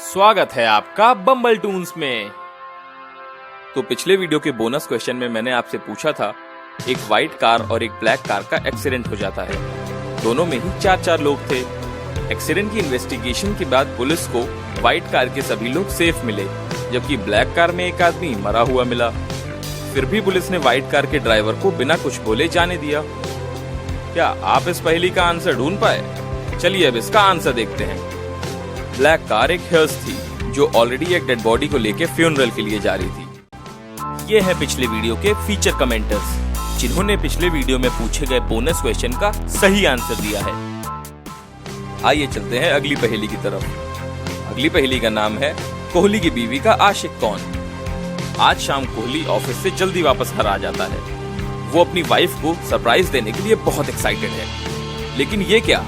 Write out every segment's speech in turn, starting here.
स्वागत है आपका बम्बल टून्स में। तो पिछले वीडियो के बोनस क्वेश्चन में मैंने आपसे पूछा था, एक व्हाइट कार और एक ब्लैक कार का एक्सीडेंट हो जाता है। दोनों में ही 4 लोग थे। एक्सीडेंट की इन्वेस्टिगेशन के बाद पुलिस को व्हाइट कार के सभी लोग सेफ मिले, जबकि ब्लैक कार में एक आदमी मरा हुआ मिला। फिर भी पुलिस ने व्हाइट कार के ड्राइवर को बिना कुछ बोले जाने दिया। क्या आप इस पहेली का आंसर ढूंढ पाए? चलिए अब इसका आंसर देखते हैं। ब्लैक कार एक हेर्स थी जो ऑलरेडी एक डेड बॉडी को लेके फ्यूनरल के लिए जा रही थी। ये है पिछले वीडियो के फीचर कमेंटर्स, जिन्होंने पिछले वीडियो में पूछे गए बोनस क्वेश्चन का सही आंसर दिया है। आइए चलते हैं अगली पहेली की तरफ। अगली पहेली का नाम है, कोहली की बीवी का आशिक कौन? आज शाम कोहली ऑफिस से जल्दी वापस घर आ जाता है। वो अपनी वाइफ को सरप्राइज देने के लिए बहुत एक्साइटेड है। लेकिन ये क्या?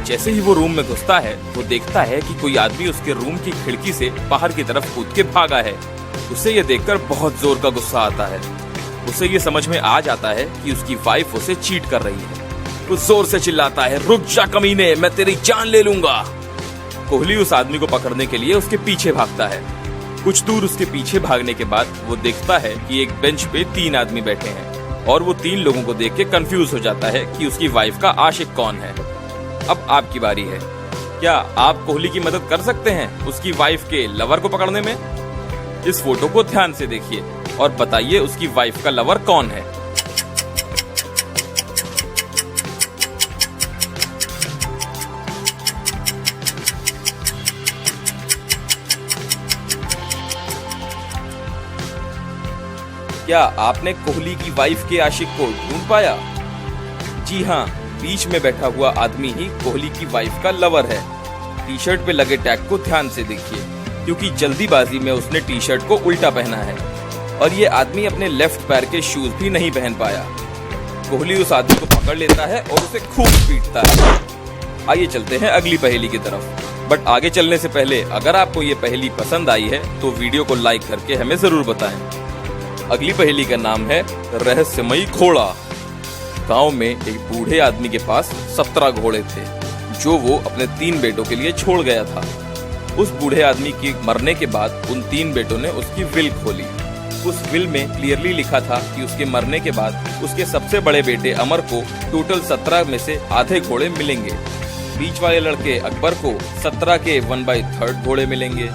जैसे ही वो रूम में घुसता है, वो देखता है कि कोई आदमी उसके रूम की खिड़की से बाहर की तरफ कूद के भागा है। उसे ये देखकर बहुत जोर का गुस्सा आता है। उसे ये समझ में आ जाता है कि उसकी वाइफ उसे चीट कर रही है। वो जोर से चिल्लाता है, रुक जा कमीने, मैं तेरी जान ले लूंगा। कोहली उस आदमी को पकड़ने के लिए उसके पीछे भागता है। कुछ दूर उसके पीछे भागने के बाद वो देखता है कि एक बेंच पे 3 आदमी बैठे हैं और वो 3 लोगों को देख के कंफ्यूज हो जाता है कि उसकी वाइफ का आशिक कौन है। अब आपकी बारी है। क्या आप कोहली की मदद कर सकते हैं उसकी वाइफ के लवर को पकड़ने में? इस फोटो को ध्यान से देखिए और बताइए उसकी वाइफ का लवर कौन है। क्या आपने कोहली की वाइफ के आशिक को ढूंढ पाया? जी हाँ, बीच में बैठा हुआ आदमी ही कोहली की वाइफ का लवर है। टी शर्ट पे लगे टैग को ध्यान से देखिए, क्योंकि जल्दीबाजी में उसने टी शर्ट को उल्टा पहना है और ये आदमी अपने लेफ्ट पैर के शूज भी नहीं पहन पाया। कोहली उस आदमी को पकड़ लेता है और उसे खूब पीटता है। आइए चलते हैं अगली पहेली की तरफ। बट आगे चलने से पहले अगर आपको ये पहेली पसंद आई है तो वीडियो को लाइक करके हमें जरूर बताएं। अगली पहेली का नाम है, रहस्यमयी घोड़ा। गांव में एक बूढ़े आदमी के पास 17 घोड़े थे, जो वो अपने 3 बेटों के लिए छोड़ गया था। उस बूढ़े आदमी के मरने के बाद उन 3 बेटों ने उसकी विल खोली। उस विल में क्लियरली लिखा था कि उसके मरने के बाद उसके सबसे बड़े बेटे अमर को टोटल 17 में से आधे घोड़े मिलेंगे। बीच वाले लड़के अकबर को 17 के 1/3 घोड़े मिलेंगे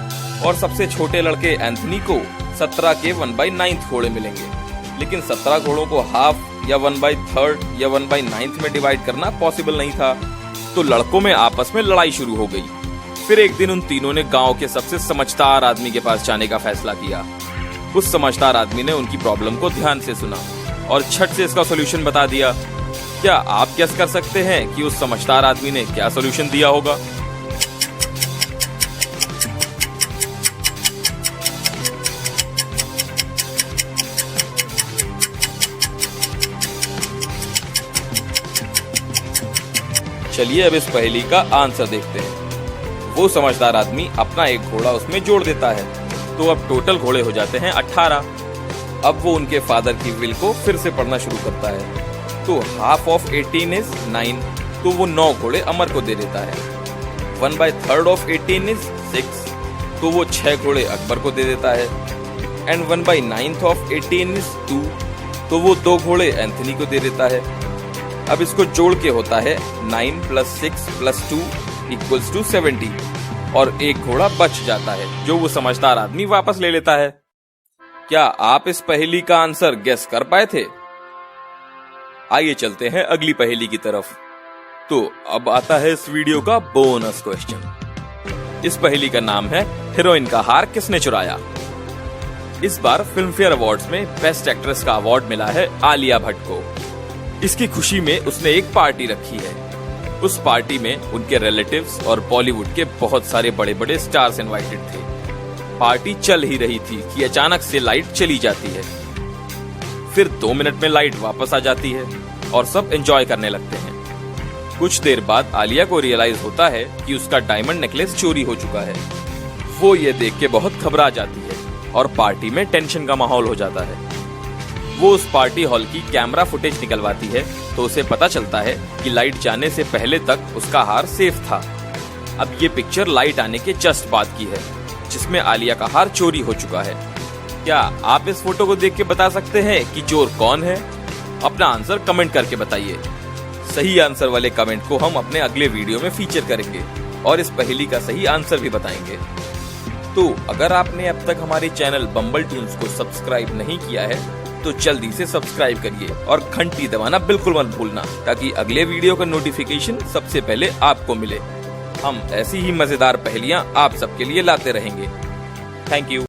और सबसे छोटे लड़के एंथनी को 17 के 1/9 घोड़े मिलेंगे। लेकिन 17 घोड़ों को हाफ या 1/3 या 1/9 में डिवाइड करना पॉसिबल नहीं था, तो लड़कों में आपस में लड़ाई शुरू हो गई। फिर एक दिन उन तीनों ने गांव के सबसे समझदार आदमी के पास जाने का फैसला किया। उस समझदार आदमी ने उनकी प्रॉब्लम को ध्यान से सुना और झट से इसका सॉल्यूशन बता दिया। क्या आप गेस कर सकते हैं कि उस समझदार आदमी ने क्या सॉल्यूशन दिया होगा? चलिए अब इस पहेली का आंसर देखते हैं। वो समझदार आदमी अपना एक घोड़ा उसमें जोड़ देता है, तो अब टोटल घोड़े हो जाते हैं 18। अब वो उनके फादर की विल को फिर से पढ़ना शुरू करता है, तो हाफ ऑफ 18 इज 9, तो वो 9 घोड़े अमर को दे देता है। 1/3 ऑफ 18 इज 6, तो वो 6 घोड़े अकबर को दे देता है। एंड 1/9 ऑफ 18 इज 2, तो वो 2 घोड़े एंथनी को दे देता है। अब इसको जोड़ के होता है 9 + 6 + 2 = 70 और एक घोड़ा बच जाता है, जो वो समझदार आदमी वापस ले लेता है। क्या आप इस पहेली का आंसर गेस कर पाए थे? आइए चलते हैं अगली पहेली की तरफ। तो अब आता है इस वीडियो का बोनस क्वेश्चन। इस पहेली का नाम है, हीरोइन का हार किसने चुराया? इस बार फिल्म फेयर अवार्ड्स में बेस्ट एक्ट्रेस का अवार्ड मिला है आलिया भट्ट को। इसकी खुशी में उसने एक पार्टी रखी है। उस पार्टी में उनके रिलेटिव्स और बॉलीवुड के बहुत सारे बड़े बड़े स्टार्स इनवाइटेड थे। पार्टी चल ही रही थी कि अचानक से लाइट चली जाती है। फिर 2 मिनट में लाइट वापस आ जाती है और सब एंजॉय करने लगते हैं। कुछ देर बाद आलिया को रियलाइज होता है कि उसका डायमंड नेकलेस चोरी हो चुका है। वो ये देख के बहुत घबरा जाती है और पार्टी में टेंशन का माहौल हो जाता है। वो उस पार्टी हॉल की कैमरा फुटेज निकलवाती है, तो उसे पता चलता है कि लाइट जाने से पहले तक उसका हार सेफ था। अब ये पिक्चर लाइट आने के जस्ट बाद की है। जिसमें आलिया का हार चोरी हो चुका है। क्या आप इस फोटो को देख के बता सकते हैं कि चोर कौन है? अपना आंसर कमेंट करके बताइए। सही आंसर वाले कमेंट को हम अपने अगले वीडियो में फीचर करेंगे और इस पहेली का सही आंसर भी बताएंगे। तो अगर आपने अब तक हमारे चैनल बम्बल टून्स को सब्सक्राइब नहीं किया है तो जल्दी से सब्सक्राइब करिए और घंटी दबाना बिल्कुल मत भूलना, ताकि अगले वीडियो का नोटिफिकेशन सबसे पहले आपको मिले। हम ऐसी ही मजेदार पहेलियां आप सबके लिए लाते रहेंगे। Thank you.